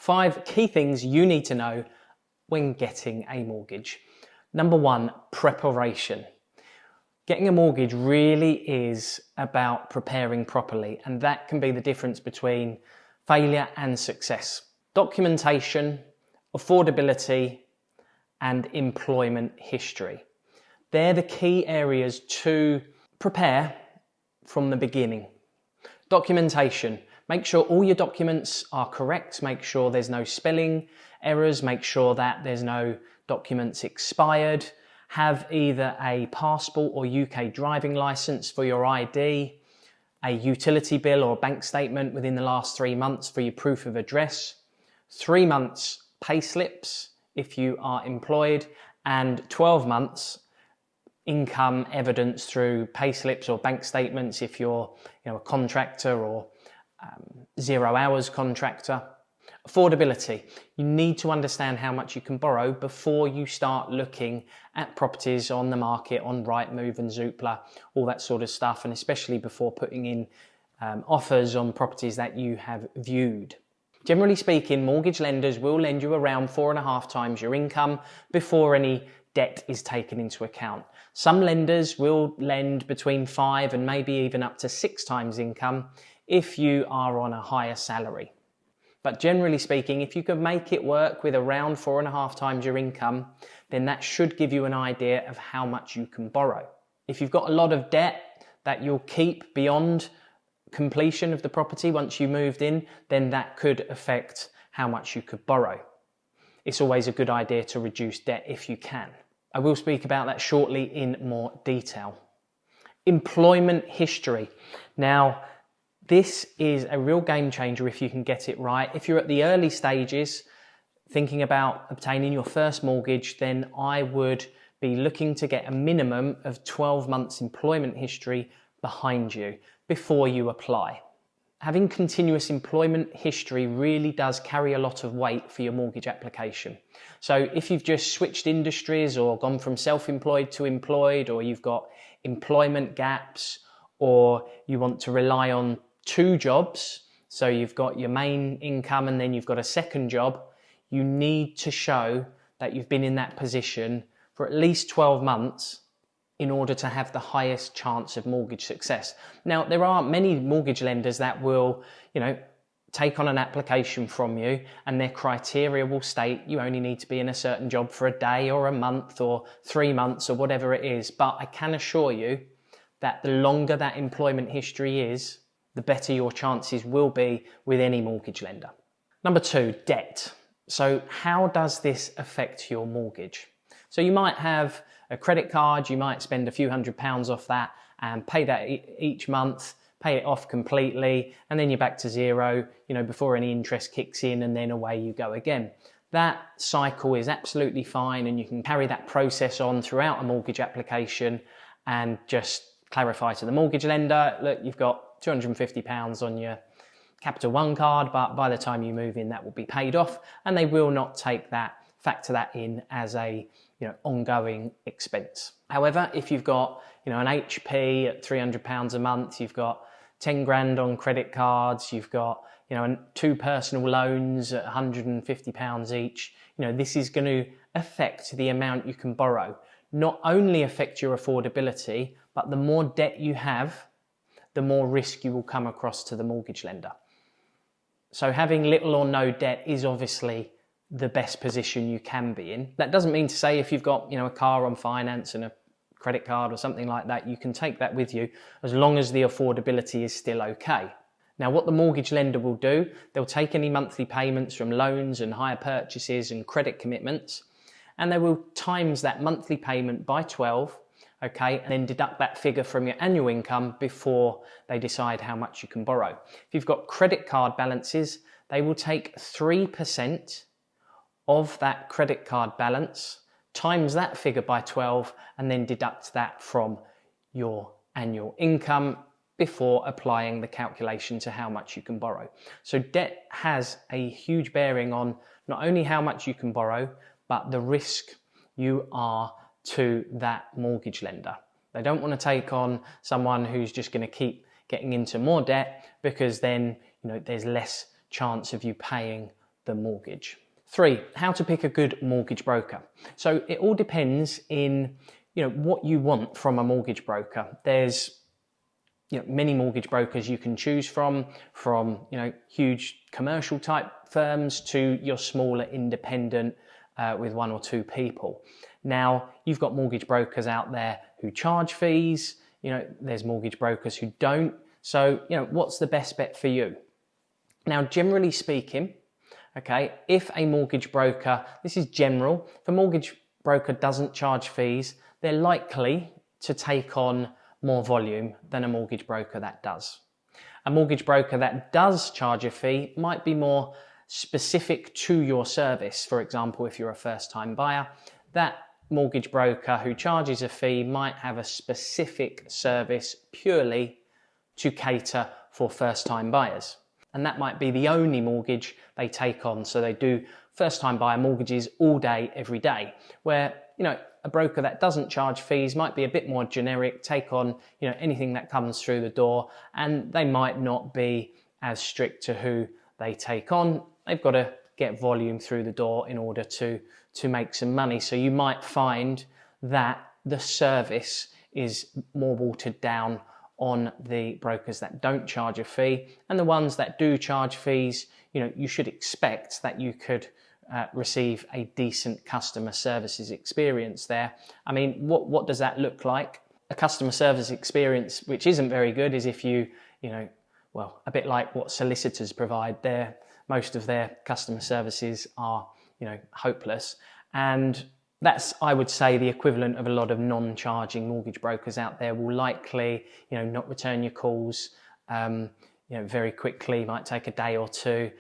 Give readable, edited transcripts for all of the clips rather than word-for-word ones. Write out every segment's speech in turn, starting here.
5 key things you need to know when getting a mortgage. Number 1, preparation. Getting a mortgage really is about preparing properly, and that can be the difference between failure and success. Documentation, affordability, and employment history. They're the key areas to prepare from the beginning. Documentation. Make sure all your documents are correct. Make sure there's no spelling errors. Make sure that there's no documents expired. Have either a passport or UK driving licence for your ID, a utility bill or bank statement within the last 3 months for your proof of address, 3 months pay slips if you are employed, and 12 months income evidence through pay slips or bank statements if you're a contractor or 0 hours contractor. Affordability. You need to understand how much you can borrow before you start looking at properties on the market, on Rightmove and Zoopla, all that sort of stuff, and especially before putting in offers on properties that you have viewed. Generally speaking, mortgage lenders will lend you around 4.5 times your income before any debt is taken into account. Some lenders will lend between 5 and maybe even up to 6 times income if you are on a higher salary. But generally speaking, if you can make it work with around 4.5 times your income, then that should give you an idea of how much you can borrow. If you've got a lot of debt that you'll keep beyond completion of the property once you moved in, then that could affect how much you could borrow. It's always a good idea to reduce debt if you can. I will speak about that shortly in more detail. Employment history. Now, this is a real game changer if you can get it right. If you're at the early stages thinking about obtaining your first mortgage, then I would be looking to get a minimum of 12 months employment history behind you before you apply. Having continuous employment history really does carry a lot of weight for your mortgage application. So if you've just switched industries or gone from self-employed to employed, or you've got employment gaps, or you want to rely on 2 jobs, so you've got your main income and then you've got a second job, you need to show that you've been in that position for at least 12 months in order to have the highest chance of mortgage success. Now, there are many mortgage lenders that will, take on an application from you, and their criteria will state you only need to be in a certain job for a day or a month or 3 months or whatever it is. But I can assure you that the longer that employment history is, the better your chances will be with any mortgage lender. Number 2, debt. So how does this affect your mortgage? So you might have a credit card, you might spend a few £100s off that and pay that each month, pay it off completely, and then you're back to zero, before any interest kicks in, and then away you go again. That cycle is absolutely fine, and you can carry that process on throughout a mortgage application and just clarify to the mortgage lender, look, you've got £250 on your Capital One card, but by the time you move in, that will be paid off, and they will not factor that in as a ongoing expense. However, if you've got an HP at £300 a month, you've got 10 grand on credit cards, you've got 2 personal loans at £150 each, this is going to affect the amount you can borrow. Not only affect your affordability, but the more debt you have, the more risk you will come across to the mortgage lender. So having little or no debt is obviously the best position you can be in. That doesn't mean to say if you've got a car on finance and a credit card or something like that, you can take that with you as long as the affordability is still okay. Now, what the mortgage lender will do, they'll take any monthly payments from loans and hire purchases and credit commitments, and they will times that monthly payment by 12, okay, and then deduct that figure from your annual income before they decide how much you can borrow. If you've got credit card balances, they will take 3% of that credit card balance, times that figure by 12, and then deduct that from your annual income before applying the calculation to how much you can borrow. So debt has a huge bearing on not only how much you can borrow, but the risk you are to that mortgage lender. They don't want to take on someone who's just going to keep getting into more debt, because then there's less chance of you paying the mortgage. 3, how to pick a good mortgage broker. So it all depends in what you want from a mortgage broker. There's many mortgage brokers you can choose from huge commercial type firms to your smaller independent with 1 or 2 people. Now, you've got mortgage brokers out there who charge fees, there's mortgage brokers who don't. So, what's the best bet for you? Now, generally speaking, okay, if a mortgage broker, this is general, if a mortgage broker doesn't charge fees, they're likely to take on more volume than a mortgage broker that does. A mortgage broker that does charge a fee might be more specific to your service. For example, if you're a first-time buyer, that mortgage broker who charges a fee might have a specific service purely to cater for first-time buyers. And that might be the only mortgage they take on. So they do first-time buyer mortgages all day, every day, where, a broker that doesn't charge fees might be a bit more generic, take on, anything that comes through the door, and they might not be as strict to who they take on. They've got to get volume through the door in order to make some money. So you might find that the service is more watered down on the brokers that don't charge a fee, and the ones that do charge fees, you should expect that you could receive a decent customer services experience there. I mean, what does that look like? A customer service experience which isn't very good is if a bit like what solicitors provide. Most of their customer services are, hopeless, and that's, I would say, the equivalent of a lot of non-charging mortgage brokers out there will likely, not return your calls, very quickly, might take a day or 2.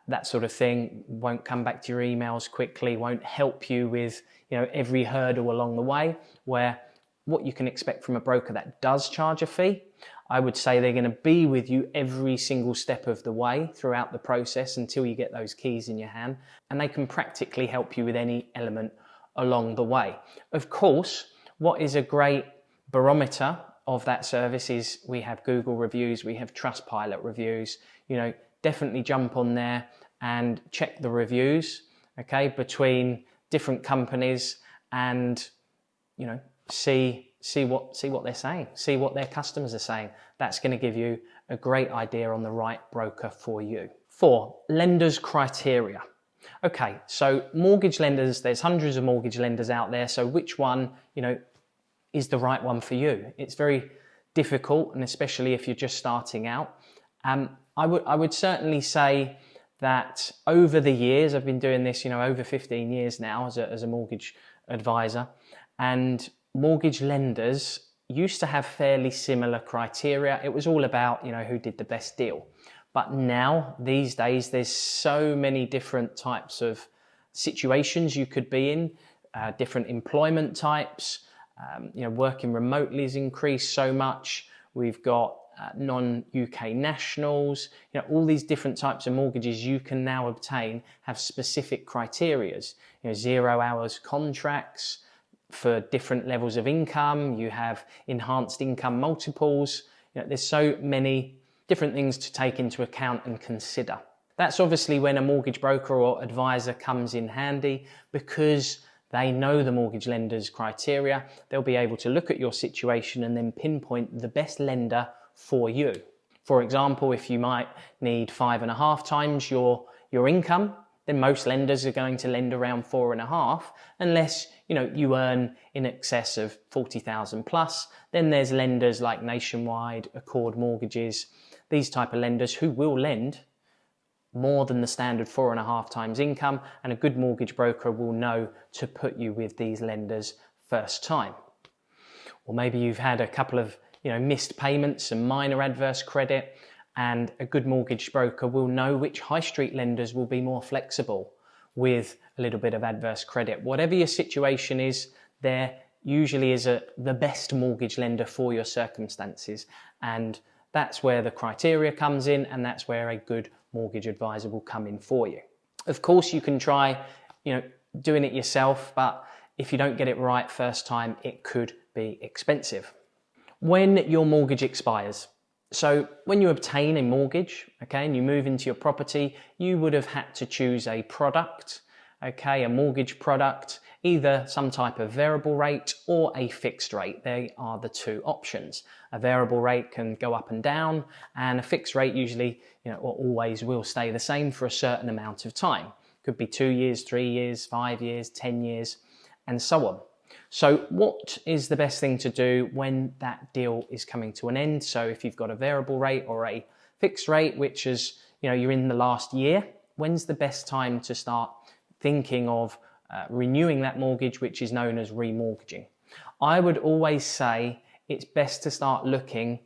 That sort of thing, won't come back to your emails quickly, won't help you with every hurdle along the way, where what you can expect from a broker that does charge a fee, I would say they're going to be with you every single step of the way throughout the process until you get those keys in your hand, and they can practically help you with any element along the way. Of course, what is a great barometer of that service is we have Google reviews, we have Trustpilot reviews. Definitely jump on there and check the reviews, okay, between different companies, and see what they're saying, see what their customers are saying. That's going to give you a great idea on the right broker for you. 4, lenders' criteria. Okay, so mortgage lenders, there's hundreds of mortgage lenders out there. So which one, is the right one for you? It's very difficult, and especially if you're just starting out. I would certainly say that over the years, I've been doing this, over 15 years now as a mortgage advisor, and mortgage lenders used to have fairly similar criteria. It was all about, who did the best deal. But now, these days, there's so many different types of situations you could be in, different employment types. Working remotely has increased so much. We've got non-UK nationals. All these different types of mortgages you can now obtain have specific criterias. 0 hours contracts for different levels of income. You have enhanced income multiples. There's so many different things to take into account and consider. That's obviously when a mortgage broker or advisor comes in handy, because they know the mortgage lender's criteria. They'll be able to look at your situation and then pinpoint the best lender for you. For example, if you might need 5.5 times your income, then most lenders are going to lend around 4.5, unless you earn in excess of 40,000 plus. Then there's lenders like Nationwide, Accord Mortgages, these type of lenders who will lend more than the standard 4.5 times income, and a good mortgage broker will know to put you with these lenders first time. Or maybe you've had a couple of missed payments, some minor adverse credit, and a good mortgage broker will know which high street lenders will be more flexible with a little bit of adverse credit. Whatever your situation is, there usually is the best mortgage lender for your circumstances, and that's where the criteria comes in, and that's where a good mortgage advisor will come in for you. Of course, you can try doing it yourself, but if you don't get it right first time, it could be expensive. When your mortgage expires. So when you obtain a mortgage, okay, and you move into your property, you would have had to choose a product, okay, a mortgage product, either some type of variable rate or a fixed rate. They are the two options. A variable rate can go up and down, and a fixed rate usually, or always will stay the same for a certain amount of time. Could be 2 years, 3 years, 5 years, 10 years, and so on. So what is the best thing to do when that deal is coming to an end? So if you've got a variable rate or a fixed rate, which is, you're in the last year, when's the best time to start thinking of renewing that mortgage, which is known as remortgaging? I would always say it's best to start looking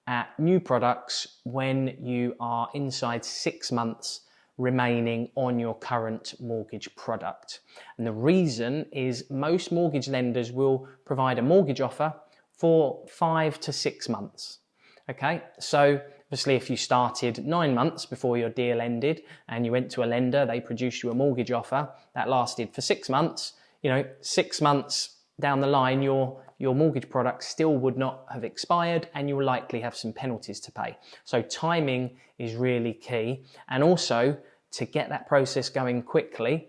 at new products when you are inside 6 months remaining on your current mortgage product. And the reason is most mortgage lenders will provide a mortgage offer for 5 to 6 months. Okay, so obviously if you started 9 months before your deal ended and you went to a lender, they produced you a mortgage offer that lasted for 6 months, 6 months down the line, your mortgage product still would not have expired and you'll likely have some penalties to pay. So timing is really key. And also to get that process going quickly,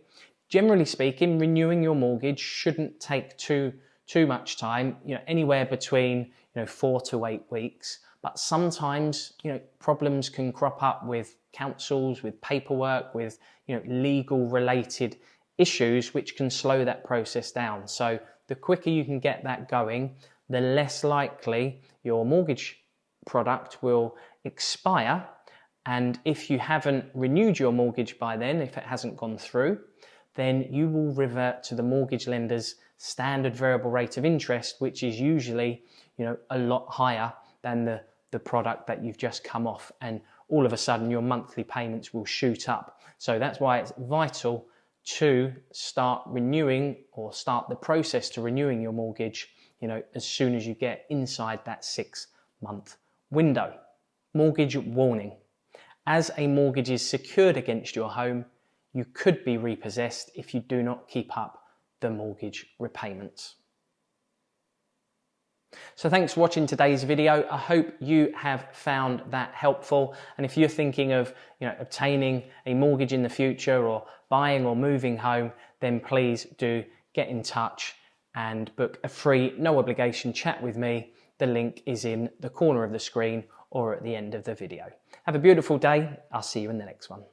generally speaking, renewing your mortgage shouldn't take too much time, anywhere between 4 to 8 weeks. But sometimes, problems can crop up with councils, with paperwork, with, legal related issues, which can slow that process down. So the quicker you can get that going, the less likely your mortgage product will expire. And if you haven't renewed your mortgage by then, if it hasn't gone through, then you will revert to the mortgage lender's standard variable rate of interest, which is usually, a lot higher than the product that you've just come off. And all of a sudden your monthly payments will shoot up. So that's why it's vital to start renewing or start the process to renewing your mortgage, as soon as you get inside that 6 month window. Mortgage warning. As a mortgage is secured against your home, you could be repossessed if you do not keep up the mortgage repayments. So thanks for watching today's video. I hope you have found that helpful. And if you're thinking of obtaining a mortgage in the future or buying or moving home, then please do get in touch and book a free, no obligation chat with me. The link is in the corner of the screen or at the end of the video. Have a beautiful day. I'll see you in the next one.